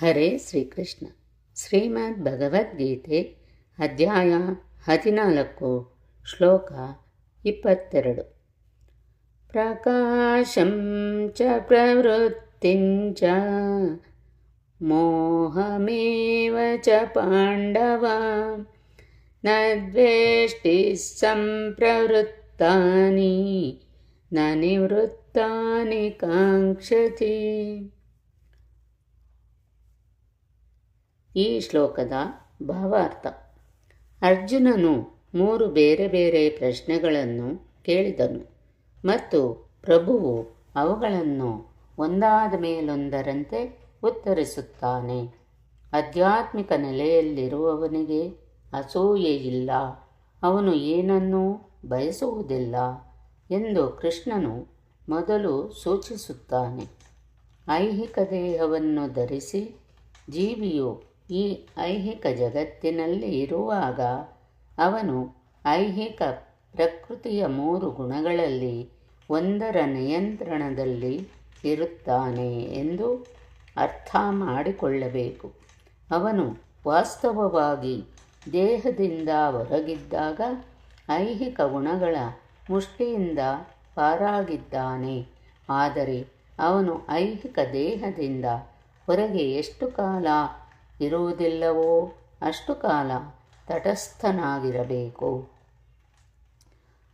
ಹರೇ ಶ್ರೀಕೃಷ್ಣ. ಶ್ರೀಮದ್ ಭಗವದ್ಗೀತೆ ಅಧ್ಯಾಯ 14 ಶ್ಲೋಕ 22. ಪ್ರಕಾಶಂ ಚ ಪ್ರವೃತ್ತಿಂ ಚ ಮೋಹಮೇವ ಚ ಪಾಂಡವ ನ ದ್ವೇಷ್ಟಿ ಸಂಪ್ರವೃತ್ತಾನಿ ನ ನಿವೃತ್ತಾನಿ ಕಾಂಕ್ಷತಿ. ಈ ಶ್ಲೋಕದ ಭಾವಾರ್ಥ: ಅರ್ಜುನನು 3 ಬೇರೆ ಬೇರೆ ಪ್ರಶ್ನೆಗಳನ್ನು ಕೇಳಿದನು ಮತ್ತು ಪ್ರಭುವು ಅವುಗಳನ್ನು ಒಂದಾದ ಮೇಲೊಂದರಂತೆ ಉತ್ತರಿಸುತ್ತಾನೆ. ಆಧ್ಯಾತ್ಮಿಕ ನೆಲೆಯಲ್ಲಿರುವವನಿಗೆ ಅಸೂಯೆಯಿಲ್ಲ, ಅವನು ಏನನ್ನೂ ಬಯಸುವುದಿಲ್ಲ ಎಂದು ಕೃಷ್ಣನು ಮೊದಲು ಸೂಚಿಸುತ್ತಾನೆ. ಐಹಿಕ ದೇಹವನ್ನು ಧರಿಸಿ ಜೀವಿಯು ಈ ಐಹಿಕ ಜಗತ್ತಿನಲ್ಲಿ ಇರುವಾಗ ಅವನು ಐಹಿಕ ಪ್ರಕೃತಿಯ 3 ಗುಣಗಳಲ್ಲಿ ಒಂದರ ನಿಯಂತ್ರಣದಲ್ಲಿ ಇರುತ್ತಾನೆ ಎಂದು ಅರ್ಥ ಮಾಡಿಕೊಳ್ಳಬೇಕು. ಅವನು ವಾಸ್ತವವಾಗಿ ದೇಹದಿಂದ ಹೊರಗಿದ್ದಾಗ ಐಹಿಕ ಗುಣಗಳ ಮುಷ್ಟಿಯಿಂದ ಪಾರಾಗಿದ್ದಾನೆ. ಆದರೆ ಅವನು ಐಹಿಕ ದೇಹದಿಂದ ಹೊರಗೆ ಎಷ್ಟು ಕಾಲ ಇರುವುದಿಲ್ಲವೋ ಅಷ್ಟು ಕಾಲ ತಟಸ್ಥನಾಗಿರಬೇಕು.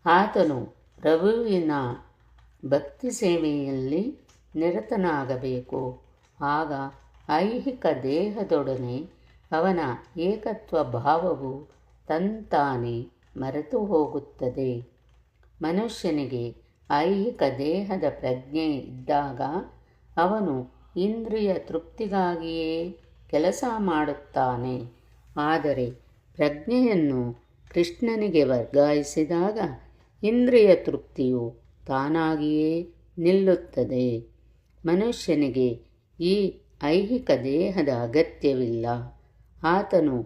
ಆತನು ಪ್ರಭುವಿನ ಭಕ್ತಿ ಸೇವೆಯಲ್ಲಿ ನಿರತನಾಗಬೇಕು. ಆಗ ಐಹಿಕ ದೇಹದೊಡನೆ ಅವನ ಏಕತ್ವ ಭಾವವು ತಂತಾನೇ ಮರೆತು ಹೋಗುತ್ತದೆ. ಮನುಷ್ಯನಿಗೆ ಐಹಿಕ ದೇಹದ ಪ್ರಜ್ಞೆ ಇದ್ದಾಗ ಅವನು ಇಂದ್ರಿಯ ತೃಪ್ತಿಗಾಗಿಯೇ ಕೆಲಸ ಮಾಡುತ್ತಾನೆ. ಆದರೆ ಪ್ರಜ್ಞೆಯನ್ನು ಕೃಷ್ಣನಿಗೆ ವರ್ಗಾಯಿಸಿದಾಗ ಇಂದ್ರಿಯ ತೃಪ್ತಿಯು ತಾನಾಗಿಯೇ ನಿಲ್ಲುತ್ತದೆ. ಮನುಷ್ಯನಿಗೆ ಈ ಐಹಿಕ ದೇಹದ ಅಗತ್ಯವಿಲ್ಲ. ಆತನು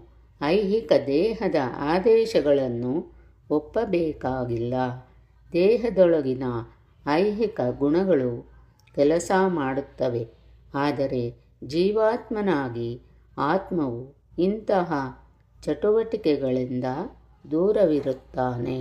ಐಹಿಕ ದೇಹದ ಆದೇಶಗಳನ್ನು ಒಪ್ಪಬೇಕಾಗಿಲ್ಲ. ದೇಹದೊಳಗಿನ ಐಹಿಕ ಗುಣಗಳು ಕೆಲಸ ಮಾಡುತ್ತವೆ, ಆದರೆ ಜೀವಾತ್ಮನಾಗಿ ಆತ್ಮವು ಇಂತಹ ಚಟುವಟಿಕೆಗಳಿಂದ ದೂರವಿರುತ್ತಾನೆ.